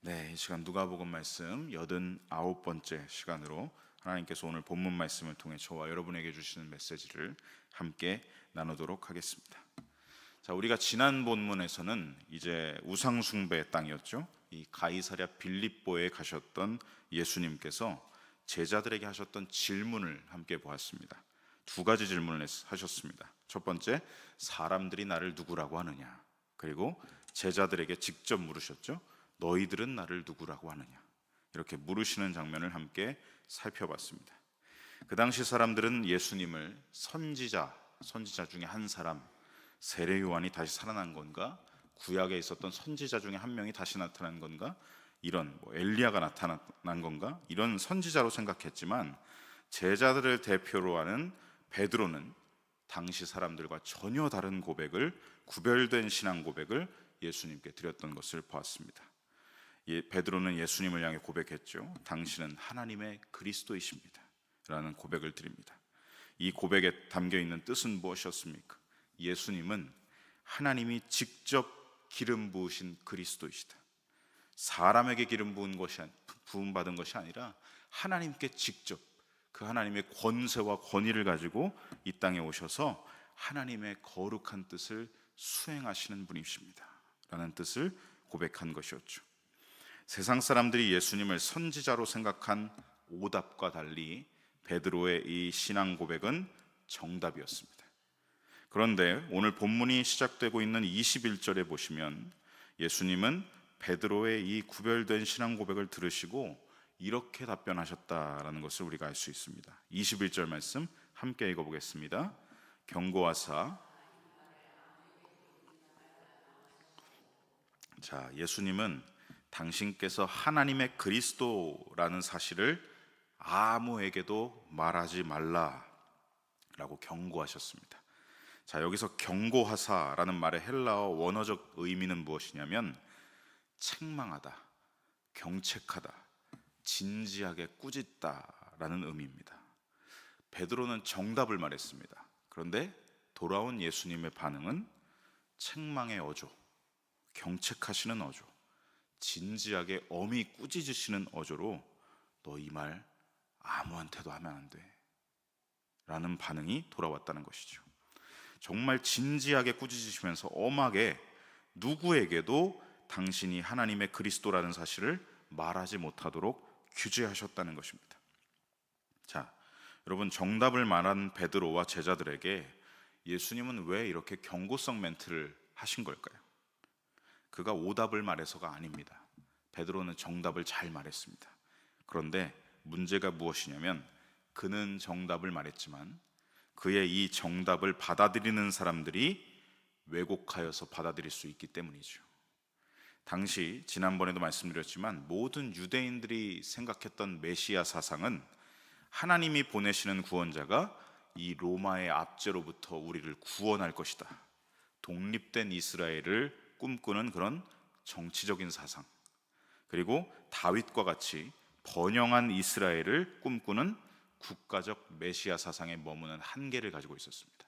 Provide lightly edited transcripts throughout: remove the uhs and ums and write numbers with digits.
네, 이 시간 누가복음 말씀 89번째 시간으로 하나님께서 오늘 본문 말씀을 통해 저와 여러분에게 주시는 메시지를 함께 나누도록 하겠습니다. 자, 우리가 지난 본문에서는 이제 우상 숭배의 땅이었죠. 이 가이사랴 빌립보에 가셨던 예수님께서 제자들에게 하셨던 질문을 함께 보았습니다. 두 가지 질문을 하셨습니다. 첫 번째, 사람들이 나를 누구라고 하느냐? 그리고 제자들에게 직접 물으셨죠. 너희들은 나를 누구라고 하느냐? 이렇게 물으시는 장면을 함께 살펴봤습니다. 그 당시 사람들은 예수님을 선지자 중에 한 사람, 세례 요한이 다시 살아난 건가? 구약에 있었던 선지자 중에 한 명이 다시 나타난 건가? 이런 엘리야가 나타난 건가? 이런 선지자로 생각했지만 제자들을 대표로 하는 베드로는 당시 사람들과 전혀 다른 고백을, 구별된 신앙 고백을 예수님께 드렸던 것을 보았습니다. 베드로는 예수님을 향해 고백했죠. 당신은 하나님의 그리스도이십니다 라는 고백을 드립니다. 이 고백에 담겨있는 뜻은 무엇이었습니까? 예수님은 하나님이 직접 기름 부으신 그리스도이시다. 사람에게 기름 부음 받은 것이 아니라 하나님께 직접 그 하나님의 권세와 권위를 가지고 이 땅에 오셔서 하나님의 거룩한 뜻을 수행하시는 분이십니다 라는 뜻을 고백한 것이었죠. 세상 사람들이 예수님을 선지자로 생각한 오답과 달리 베드로의 이 신앙 고백은 정답이었습니다. 그런데 오늘 본문이 시작되고 있는 21절에 보시면 예수님은 베드로의 이 구별된 신앙 고백을 들으시고 이렇게 답변하셨다라는 것을 우리가 알 수 있습니다. 21절 말씀 함께 읽어보겠습니다. 경고하사, 자, 예수님은 당신께서 하나님의 그리스도라는 사실을 아무에게도 말하지 말라라고 경고하셨습니다. 자, 여기서 경고하사라는 말의 헬라어 원어적 의미는 무엇이냐면 책망하다, 경책하다, 진지하게 꾸짖다라는 의미입니다. 베드로는 정답을 말했습니다. 그런데 돌아온 예수님의 반응은 책망의 어조, 경책하시는 어조, 진지하게 엄히 꾸짖으시는 어조로 너 이 말 아무한테도 하면 안 돼 라는 반응이 돌아왔다는 것이죠. 정말 진지하게 꾸짖으시면서 엄하게 누구에게도 당신이 하나님의 그리스도라는 사실을 말하지 못하도록 규제하셨다는 것입니다. 자, 여러분, 정답을 말한 베드로와 제자들에게 예수님은 왜 이렇게 경고성 멘트를 하신 걸까요? 그가 오답을 말해서가 아닙니다. 베드로는 정답을 잘 말했습니다. 그런데 문제가 무엇이냐면 그는 정답을 말했지만 그의 이 정답을 받아들이는 사람들이 왜곡하여서 받아들일 수 있기 때문이죠. 당시 지난번에도 말씀드렸지만 모든 유대인들이 생각했던 메시아 사상은 하나님이 보내시는 구원자가 이 로마의 압제로부터 우리를 구원할 것이다, 독립된 이스라엘을 꿈꾸는 그런 정치적인 사상, 그리고 다윗과 같이 번영한 이스라엘을 꿈꾸는 국가적 메시아 사상에 머무는 한계를 가지고 있었습니다.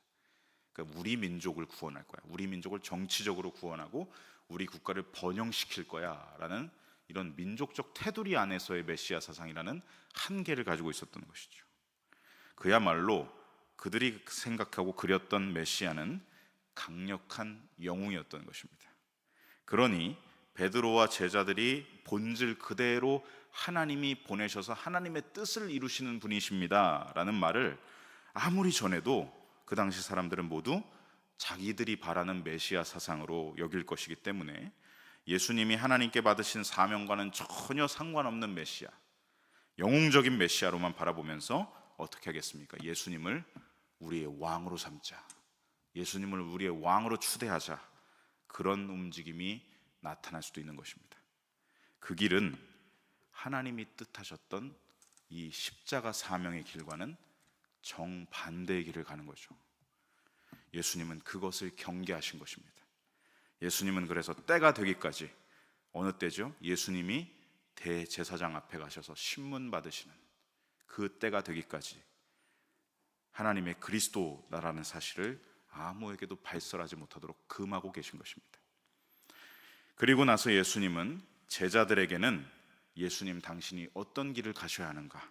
그러니까 우리 민족을 구원할 거야, 우리 민족을 정치적으로 구원하고 우리 국가를 번영시킬 거야 라는 이런 민족적 테두리 안에서의 메시아 사상이라는 한계를 가지고 있었던 것이죠. 그야말로 그들이 생각하고 그렸던 메시아는 강력한 영웅이었던 것입니다. 그러니 베드로와 제자들이 본질 그대로 하나님이 보내셔서 하나님의 뜻을 이루시는 분이십니다 라는 말을 아무리 전해도 그 당시 사람들은 모두 자기들이 바라는 메시아 사상으로 여길 것이기 때문에 예수님이 하나님께 받으신 사명과는 전혀 상관없는 메시아, 영웅적인 메시아로만 바라보면서 어떻게 하겠습니까? 예수님을 우리의 왕으로 삼자, 예수님을 우리의 왕으로 추대하자, 그런 움직임이 나타날 수도 있는 것입니다. 그 길은 하나님이 뜻하셨던 이 십자가 사명의 길과는 정반대의 길을 가는 거죠. 예수님은 그것을 경계하신 것입니다. 예수님은 그래서 때가 되기까지, 어느 때죠? 예수님이 대제사장 앞에 가셔서 신문 받으시는 그 때가 되기까지 하나님의 그리스도라는 사실을 아무에게도 발설하지 못하도록 금하고 계신 것입니다. 그리고 나서 예수님은 제자들에게는 예수님 당신이 어떤 길을 가셔야 하는가,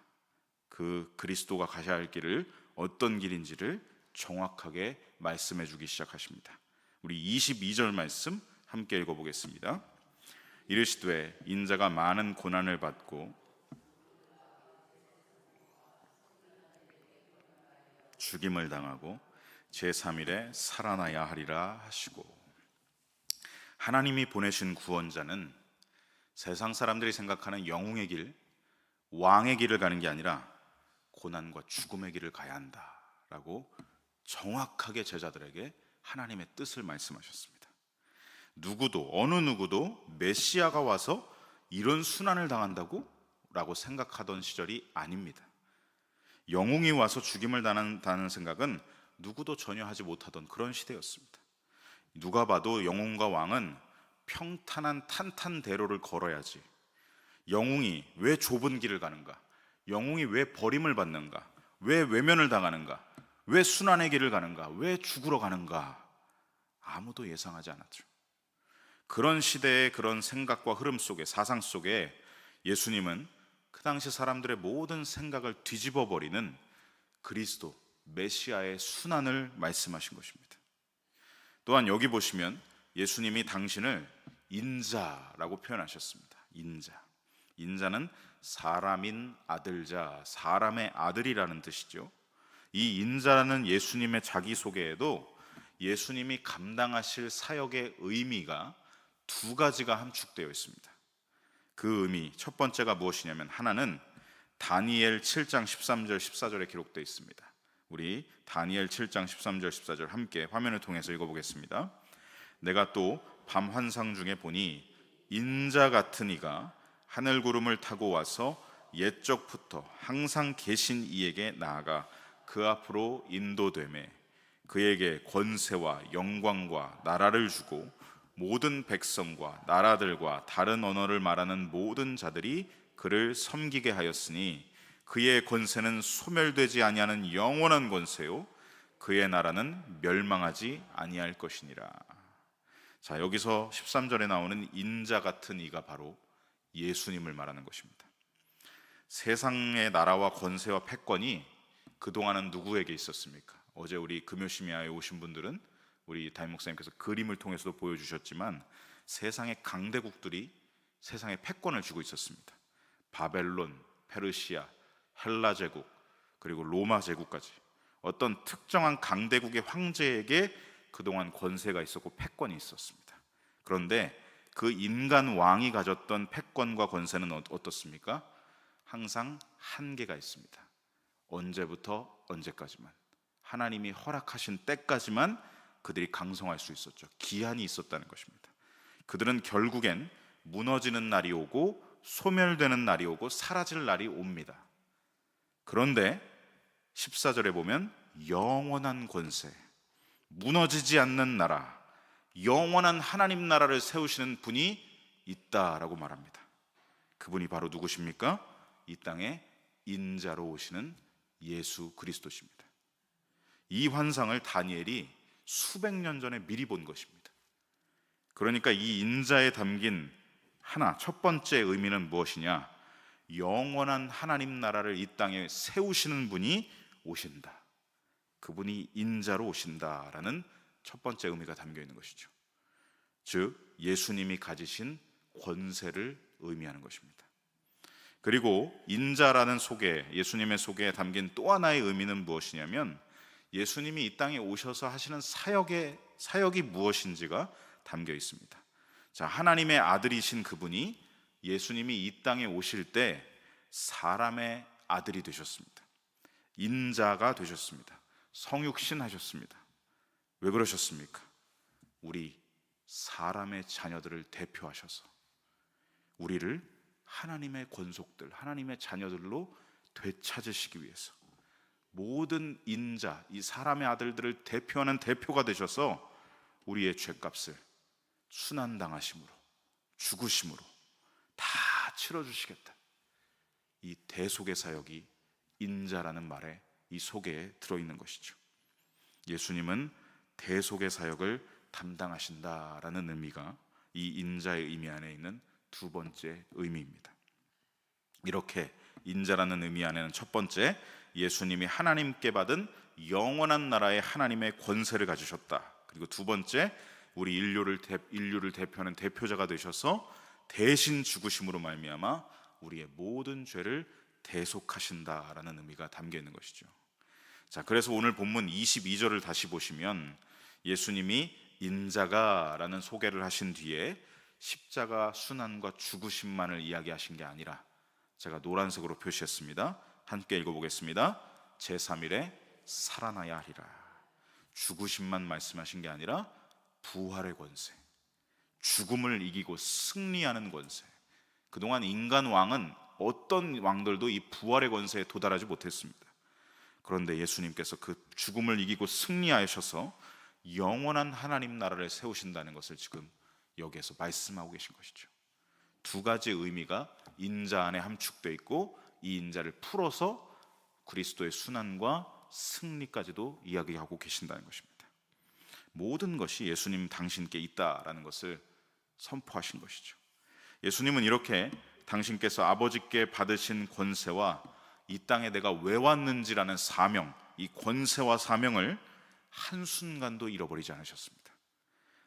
그 그리스도가 가셔야 할 길을 어떤 길인지를 정확하게 말씀해 주기 시작하십니다. 우리 22절 말씀 함께 읽어보겠습니다. 이르시되 인자가 많은 고난을 받고 죽임을 당하고 제3일에 살아나야 하리라 하시고, 하나님이 보내신 구원자는 세상 사람들이 생각하는 영웅의 길, 왕의 길을 가는 게 아니라 고난과 죽음의 길을 가야 한다라고 정확하게 제자들에게 하나님의 뜻을 말씀하셨습니다. 누구도, 어느 누구도 메시아가 와서 이런 순환을 당한다고? 라고 생각하던 시절이 아닙니다. 영웅이 와서 죽임을 당한다는 생각은 누구도 전혀 하지 못하던 그런 시대였습니다. 누가 봐도 영웅과 왕은 평탄한 탄탄대로를 걸어야지, 영웅이 왜 좁은 길을 가는가, 영웅이 왜 버림을 받는가, 왜 외면을 당하는가, 왜 순환의 길을 가는가, 왜 죽으러 가는가, 아무도 예상하지 않았죠. 그런 시대의 그런 생각과 흐름 속에, 사상 속에 예수님은 그 당시 사람들의 모든 생각을 뒤집어 버리는 그리스도 메시아의 순환을 말씀하신 것입니다. 또한 여기 보시면 예수님이 당신을 인자라고 표현하셨습니다. 인자는 사람인 아들자, 사람의 아들이라는 뜻이죠. 이 인자라는 예수님의 자기소개에도 예수님이 감당하실 사역의 의미가 두 가지가 함축되어 있습니다. 그 의미, 첫 번째가 무엇이냐면, 하나는 다니엘 7장 13절 14절에 기록되어 있습니다. 우리 다니엘 7장 13절 14절 함께 화면을 통해서 읽어보겠습니다. 내가 또 밤 환상 중에 보니 인자 같은 이가 하늘 구름을 타고 와서 옛적부터 항상 계신 이에게 나아가 그 앞으로 인도되매 그에게 권세와 영광과 나라를 주고 모든 백성과 나라들과 다른 언어를 말하는 모든 자들이 그를 섬기게 하였으니 그의 권세는 소멸되지 아니하는 영원한 권세요 그의 나라는 멸망하지 아니할 것이니라. 자, 여기서 13절에 나오는 인자 같은 이가 바로 예수님을 말하는 것입니다. 세상의 나라와 권세와 패권이 그동안은 누구에게 있었습니까? 어제 우리 금요심야에 오신 분들은 우리 담임 목사님께서 그림을 통해서도 보여주셨지만 세상의 강대국들이 세상의 패권을 쥐고 있었습니다. 바벨론, 페르시아, 헬라 제국, 그리고 로마 제국까지 어떤 특정한 강대국의 황제에게 그동안 권세가 있었고 패권이 있었습니다. 그런데 그 인간 왕이 가졌던 패권과 권세는 어떻습니까? 항상 한계가 있습니다. 언제부터 언제까지만, 하나님이 허락하신 때까지만 그들이 강성할 수 있었죠. 기한이 있었다는 것입니다. 그들은 결국엔 무너지는 날이 오고 소멸되는 날이 오고 사라질 날이 옵니다. 그런데 14절에 보면 영원한 권세, 무너지지 않는 나라, 영원한 하나님 나라를 세우시는 분이 있다라고 말합니다. 그분이 바로 누구십니까? 이 땅에 인자로 오시는 예수 그리스도십니다. 이 환상을 다니엘이 수백 년 전에 미리 본 것입니다. 그러니까 이 인자에 담긴 첫 번째 의미는 무엇이냐? 영원한 하나님 나라를 이 땅에 세우시는 분이 오신다. 그분이 인자로 오신다라는 첫 번째 의미가 담겨 있는 것이죠. 즉 예수님이 가지신 권세를 의미하는 것입니다. 그리고 인자라는 소개, 예수님의 소개에 담긴 또 하나의 의미는 무엇이냐면 예수님이 이 땅에 오셔서 하시는 사역이 무엇인지가 담겨 있습니다. 자, 하나님의 아들이신 그분이 예수님이 이 땅에 오실 때 사람의 아들이 되셨습니다. 인자가 되셨습니다. 성육신 하셨습니다. 왜 그러셨습니까? 우리 사람의 자녀들을 대표하셔서 우리를 하나님의 권속들, 하나님의 자녀들로 되찾으시기 위해서 모든 인자, 이 사람의 아들들을 대표하는 대표가 되셔서 우리의 죄값을 순환당하심으로, 죽으심으로 다 치러주시겠다. 이 대속의 사역이 인자라는 말에 이 속에 들어있는 것이죠. 예수님은 대속의 사역을 담당하신다라는 의미가 이 인자의 의미 안에 있는 두 번째 의미입니다. 이렇게 인자라는 의미 안에는 첫 번째, 예수님이 하나님께 받은 영원한 나라의 하나님의 권세를 가지셨다. 그리고 두 번째, 우리 인류를 대표하는 대표자가 되셔서 대신 죽으심으로 말미암아 우리의 모든 죄를 대속하신다라는 의미가 담겨 있는 것이죠. 자, 그래서 오늘 본문 22절을 다시 보시면 예수님이 인자가라는 소개를 하신 뒤에 십자가 순환과 죽으심만을 이야기하신 게 아니라, 제가 노란색으로 표시했습니다. 함께 읽어보겠습니다. 제3일에 살아나야 하리라. 죽으심만 말씀하신 게 아니라 부활의 권세, 죽음을 이기고 승리하는 권세. 그동안 인간 왕은 어떤 왕들도 이 부활의 권세에 도달하지 못했습니다. 그런데 예수님께서 그 죽음을 이기고 승리하셔서 영원한 하나님 나라를 세우신다는 것을 지금 여기에서 말씀하고 계신 것이죠. 두 가지 의미가 인자 안에 함축되어 있고, 이 인자를 풀어서 그리스도의 순환과 승리까지도 이야기하고 계신다는 것입니다. 모든 것이 예수님 당신께 있다라는 것을 선포하신 것이죠. 예수님은 이렇게 당신께서 아버지께 받으신 권세와 이 땅에 내가 왜 왔는지라는 사명, 이 권세와 사명을 한순간도 잃어버리지 않으셨습니다.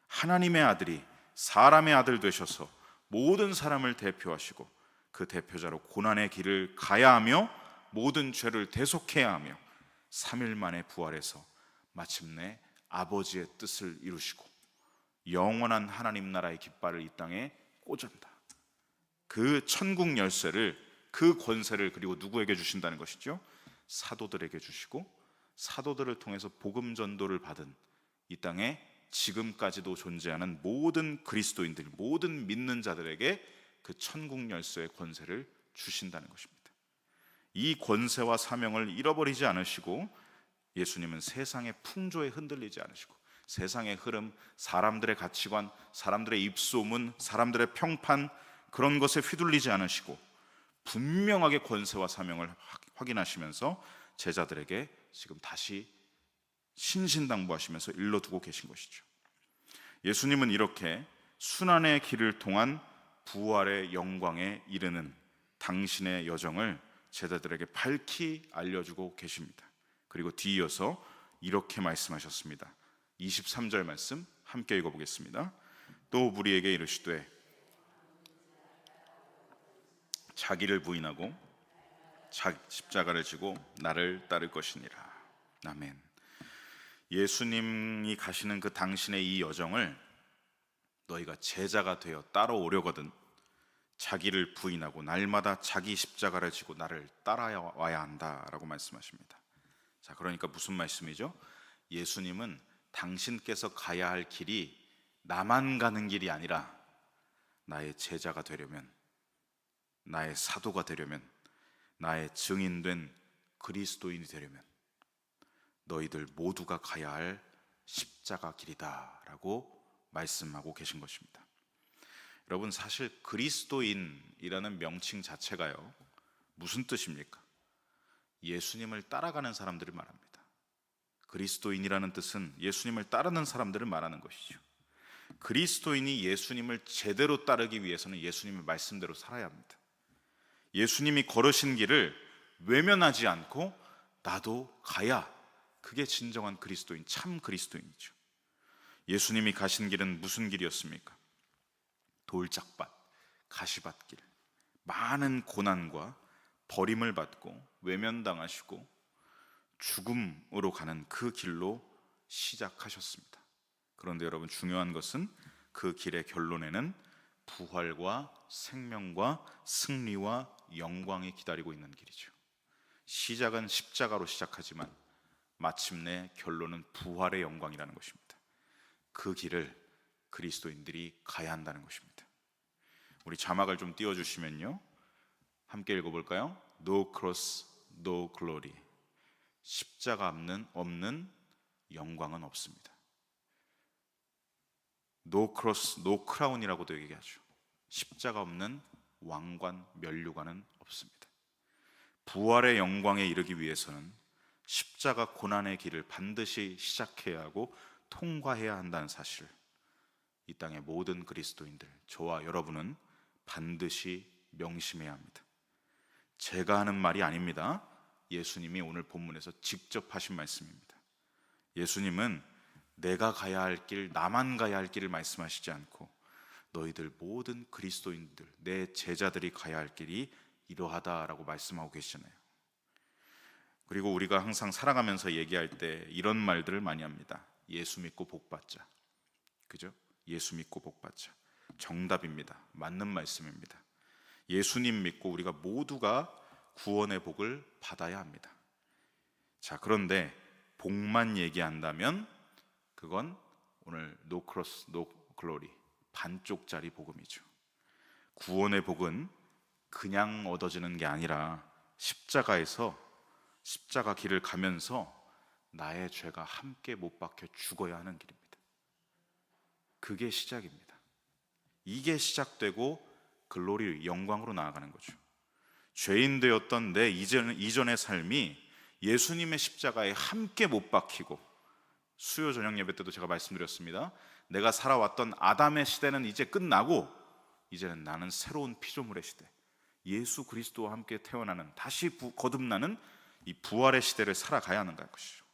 하나님의 아들이 사람의 아들 되셔서 모든 사람을 대표하시고 그 대표자로 고난의 길을 가야 하며 모든 죄를 대속해야 하며 3일 만에 부활해서 마침내 아버지의 뜻을 이루시고 영원한 하나님 나라의 깃발을 이 땅에 꽂은다. 그 천국 열쇠를, 그 권세를 그리고 누구에게 주신다는 것이죠? 사도들에게 주시고, 사도들을 통해서 복음 전도를 받은 이 땅에 지금까지도 존재하는 모든 그리스도인들, 모든 믿는 자들에게 그 천국 열쇠의 권세를 주신다는 것입니다. 이 권세와 사명을 잃어버리지 않으시고, 예수님은 세상의 풍조에 흔들리지 않으시고, 세상의 흐름, 사람들의 가치관, 사람들의 입소문, 사람들의 평판, 그런 것에 휘둘리지 않으시고 분명하게 권세와 사명을 확인하시면서 제자들에게 지금 다시 신신당부하시면서 일러두고 계신 것이죠. 예수님은 이렇게 순환의 길을 통한 부활의 영광에 이르는 당신의 여정을 제자들에게 밝히 알려주고 계십니다. 그리고 뒤이어서 이렇게 말씀하셨습니다. 23절 말씀 함께 읽어보겠습니다. 또 우리에게 이르시되 자기를 부인하고 십자가를 지고 나를 따를 것이니라. 아멘. 예수님이 가시는 그 당신의 이 여정을 너희가 제자가 되어 따라오려거든 자기를 부인하고 날마다 자기 십자가를 지고 나를 따라와야 한다라고 말씀하십니다. 자, 그러니까 무슨 말씀이죠? 예수님은 당신께서 가야 할 길이 나만 가는 길이 아니라 나의 제자가 되려면, 나의 사도가 되려면, 나의 증인된 그리스도인이 되려면 너희들 모두가 가야 할 십자가 길이다 라고 말씀하고 계신 것입니다. 여러분, 사실 그리스도인이라는 명칭 자체가요, 무슨 뜻입니까? 예수님을 따라가는 사람들을 말합니다. 그리스도인이라는 뜻은 예수님을 따르는 사람들을 말하는 것이죠. 그리스도인이 예수님을 제대로 따르기 위해서는 예수님의 말씀대로 살아야 합니다. 예수님이 걸으신 길을 외면하지 않고 나도 가야, 그게 진정한 그리스도인, 참 그리스도인이죠. 예수님이 가신 길은 무슨 길이었습니까? 돌짝밭, 가시밭길, 많은 고난과 버림을 받고 외면당하시고 죽음으로 가는 그 길로 시작하셨습니다. 그런데 여러분, 중요한 것은 그 길의 결론에는 부활과 생명과 승리와 영광이 기다리고 있는 길이죠. 시작은 십자가로 시작하지만 마침내 결론은 부활의 영광이라는 것입니다. 그 길을 그리스도인들이 가야 한다는 것입니다. 우리 자막을 좀 띄워주시면요, 함께 읽어볼까요? No cross, no glory. 십자가 없는 영광은 없습니다. No cross, no crown이라고도 얘기하죠. 십자가 없는 왕관, 면류관은 없습니다. 부활의 영광에 이르기 위해서는 십자가 고난의 길을 반드시 시작해야 하고 통과해야 한다는 사실, 이 땅의 모든 그리스도인들, 저와 여러분은 반드시 명심해야 합니다. 제가 하는 말이 아닙니다. 예수님이 오늘 본문에서 직접 하신 말씀입니다. 예수님은 내가 가야 할 길, 나만 가야 할 길을 말씀하시지 않고 너희들 모든 그리스도인들, 내 제자들이 가야 할 길이 이러하다라고 말씀하고 계시잖아요. 그리고 우리가 항상 살아가면서 얘기할 때 이런 말들을 많이 합니다. 예수 믿고 복 받자. 그죠? 예수 믿고 복 받자. 정답입니다. 맞는 말씀입니다. 예수님 믿고 우리가 모두가 구원의 복을 받아야 합니다. 자, 그런데 복만 얘기한다면 그건 오늘 no cross, no glory, 반쪽짜리 복음이죠. 구원의 복은 그냥 얻어지는 게 아니라 십자가에서 십자가 길을 가면서 나의 죄가 함께 못 박혀 죽어야 하는 길입니다. 그게 시작입니다. 이게 시작되고 글로리, 영광으로 나아가는 거죠. 죄인 되었던 내 이전의 삶이 예수님의 십자가에 함께 못 박히고, 수요 저녁 예배 때도 제가 말씀드렸습니다. 내가 살아왔던 아담의 시대는 이제 끝나고 이제는 나는 새로운 피조물의 시대, 예수 그리스도와 함께 태어나는, 다시 거듭나는 이 부활의 시대를 살아가야 하는 것이죠.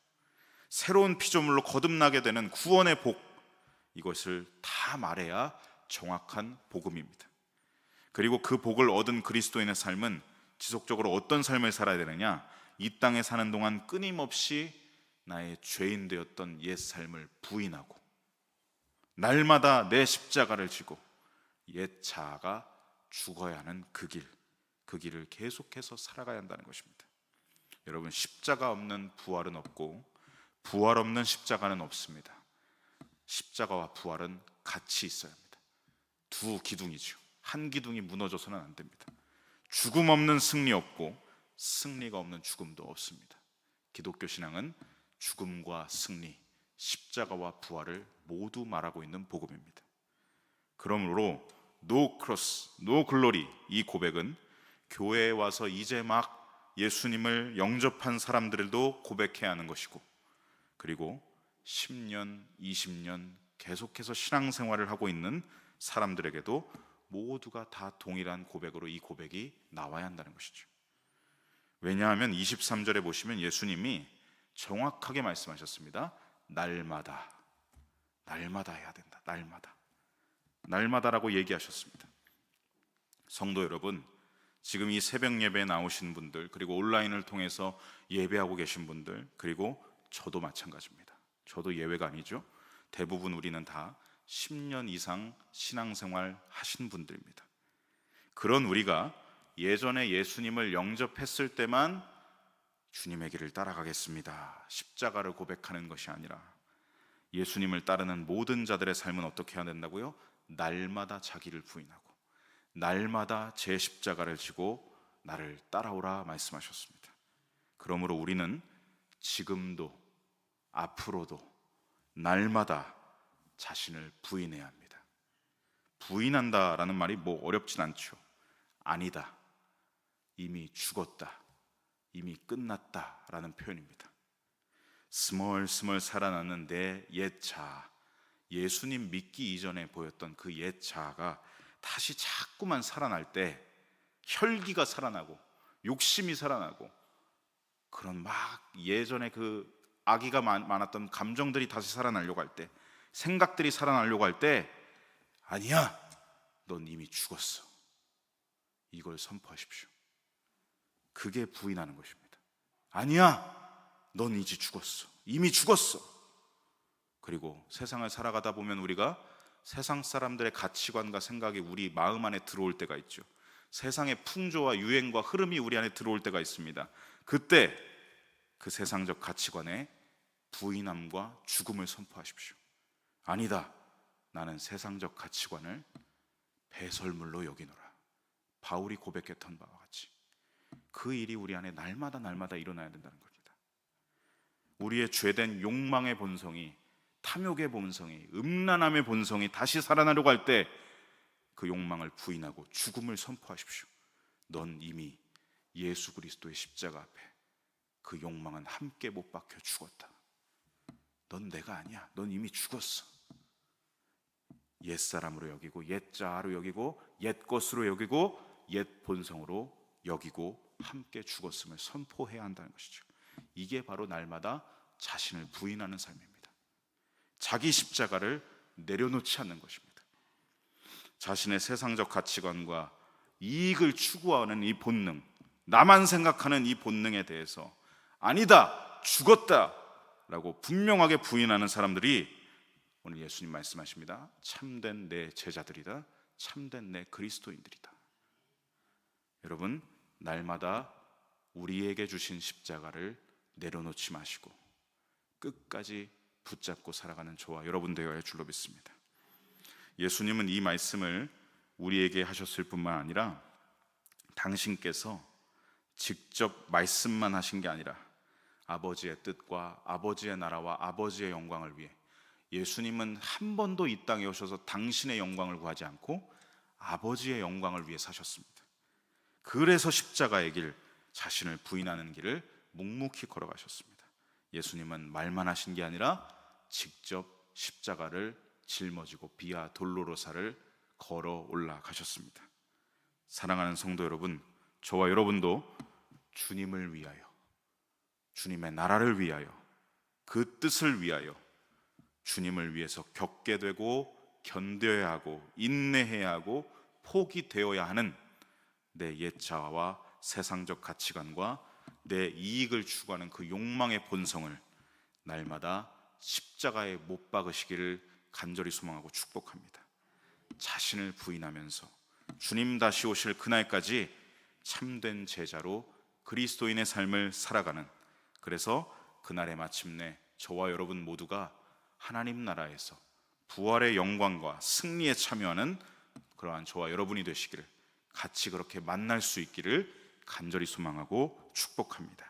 새로운 피조물로 거듭나게 되는 구원의 복, 이것을 다 말해야 정확한 복음입니다. 그리고 그 복을 얻은 그리스도인의 삶은 지속적으로 어떤 삶을 살아야 되느냐? 이 땅에 사는 동안 끊임없이 나의 죄인 되었던 옛 삶을 부인하고 날마다 내 십자가를 지고 옛 자아가 죽어야 하는 그 길을 계속해서 살아가야 한다는 것입니다. 여러분, 십자가 없는 부활은 없고 부활 없는 십자가는 없습니다. 십자가와 부활은 같이 있어야 합니다. 두 기둥이죠. 한 기둥이 무너져서는 안 됩니다. 죽음 없는 승리 없고 승리가 없는 죽음도 없습니다. 기독교 신앙은 죽음과 승리, 십자가와 부활을 모두 말하고 있는 복음입니다. 그러므로 No cross, no glory, 이 고백은 교회에 와서 이제 막 예수님을 영접한 사람들도 고백해야 하는 것이고, 그리고 10년, 20년 계속해서 신앙생활을 하고 있는 사람들에게도 모두가 다 동일한 고백으로 이 고백이 나와야 한다는 것이죠. 왜냐하면 23절에 보시면 예수님이 정확하게 말씀하셨습니다. 날마다 해야 된다. 날마다라고 얘기하셨습니다. 성도 여러분, 지금 이 새벽 예배에 나오신 분들, 그리고 온라인을 통해서 예배하고 계신 분들, 그리고 저도 마찬가지입니다. 저도 예외가 아니죠. 대부분 우리는 다 10년 이상 신앙생활 하신 분들입니다. 그런 우리가 예전에 예수님을 영접했을 때만 주님의 길을 따라가겠습니다, 십자가를 고백하는 것이 아니라 예수님을 따르는 모든 자들의 삶은 어떻게 해야 된다고요? 날마다 자기를 부인하고 날마다 제 십자가를 지고 나를 따라오라 말씀하셨습니다. 그러므로 우리는 지금도 앞으로도 날마다 자신을 부인해야 합니다. 부인한다라는 말이 뭐 어렵진 않죠. 아니다, 이미 죽었다, 이미 끝났다라는 표현입니다. 스멀스멀 살아나는 내 옛 자아, 예수님 믿기 이전에 보였던 그 옛 자아가 다시 자꾸만 살아날 때 혈기가 살아나고 욕심이 살아나고 그런 막 예전에 그 악의가 많았던 감정들이 다시 살아나려고 할 때, 생각들이 살아나려고 할 때, 아니야, 넌 이미 죽었어, 이걸 선포하십시오. 그게 부인하는 것입니다. 아니야, 넌 이제 죽었어, 이미 죽었어. 그리고 세상을 살아가다 보면 우리가 세상 사람들의 가치관과 생각이 우리 마음 안에 들어올 때가 있죠. 세상의 풍조와 유행과 흐름이 우리 안에 들어올 때가 있습니다. 그때 그 세상적 가치관에 부인함과 죽음을 선포하십시오. 아니다, 나는 세상적 가치관을 배설물로 여기노라. 바울이 고백했던 바와 같이 그 일이 우리 안에 날마다 일어나야 된다는 겁니다. 우리의 죄된 욕망의 본성이, 탐욕의 본성이, 음란함의 본성이 다시 살아나려고 할 때 그 욕망을 부인하고 죽음을 선포하십시오. 넌 이미 예수 그리스도의 십자가 앞에 그 욕망은 함께 못 박혀 죽었다. 넌 내가 아니야, 넌 이미 죽었어. 옛사람으로 여기고 옛 자아로 여기고 옛 것으로 여기고 옛 본성으로 여기고 함께 죽었음을 선포해야 한다는 것이죠. 이게 바로 날마다 자신을 부인하는 삶입니다. 자기 십자가를 내려놓지 않는 것입니다. 자신의 세상적 가치관과 이익을 추구하는 이 본능, 나만 생각하는 이 본능에 대해서 아니다, 죽었다 라고 분명하게 부인하는 사람들이 오늘 예수님 말씀하십니다. 참된 내 제자들이다, 참된 내 그리스도인들이다. 여러분, 날마다 우리에게 주신 십자가를 내려놓지 마시고 끝까지 붙잡고 살아가는 저와 여러분 되어야 할 줄로 믿습니다. 예수님은 이 말씀을 우리에게 하셨을 뿐만 아니라 당신께서 직접 말씀만 하신 게 아니라 아버지의 뜻과 아버지의 나라와 아버지의 영광을 위해 예수님은 한 번도 이 땅에 오셔서 당신의 영광을 구하지 않고 아버지의 영광을 위해 사셨습니다. 그래서 십자가의 길, 자신을 부인하는 길을 묵묵히 걸어가셨습니다. 예수님은 말만 하신 게 아니라 직접 십자가를 짊어지고 비아 돌로로사를 걸어 올라가셨습니다. 사랑하는 성도 여러분, 저와 여러분도 주님을 위하여, 주님의 나라를 위하여, 그 뜻을 위하여 주님을 위해서 겪게 되고 견뎌야 하고 인내해야 하고 포기되어야 하는 내 옛 자아와 세상적 가치관과 내 이익을 추구하는 그 욕망의 본성을 날마다 십자가에 못 박으시기를 간절히 소망하고 축복합니다. 자신을 부인하면서 주님 다시 오실 그날까지 참된 제자로 그리스도인의 삶을 살아가는, 그래서 그날에 마침내 저와 여러분 모두가 하나님 나라에서 부활의 영광과 승리에 참여하는 그러한 저와 여러분이 되시기를, 같이 그렇게 만날 수 있기를 간절히 소망하고 축복합니다.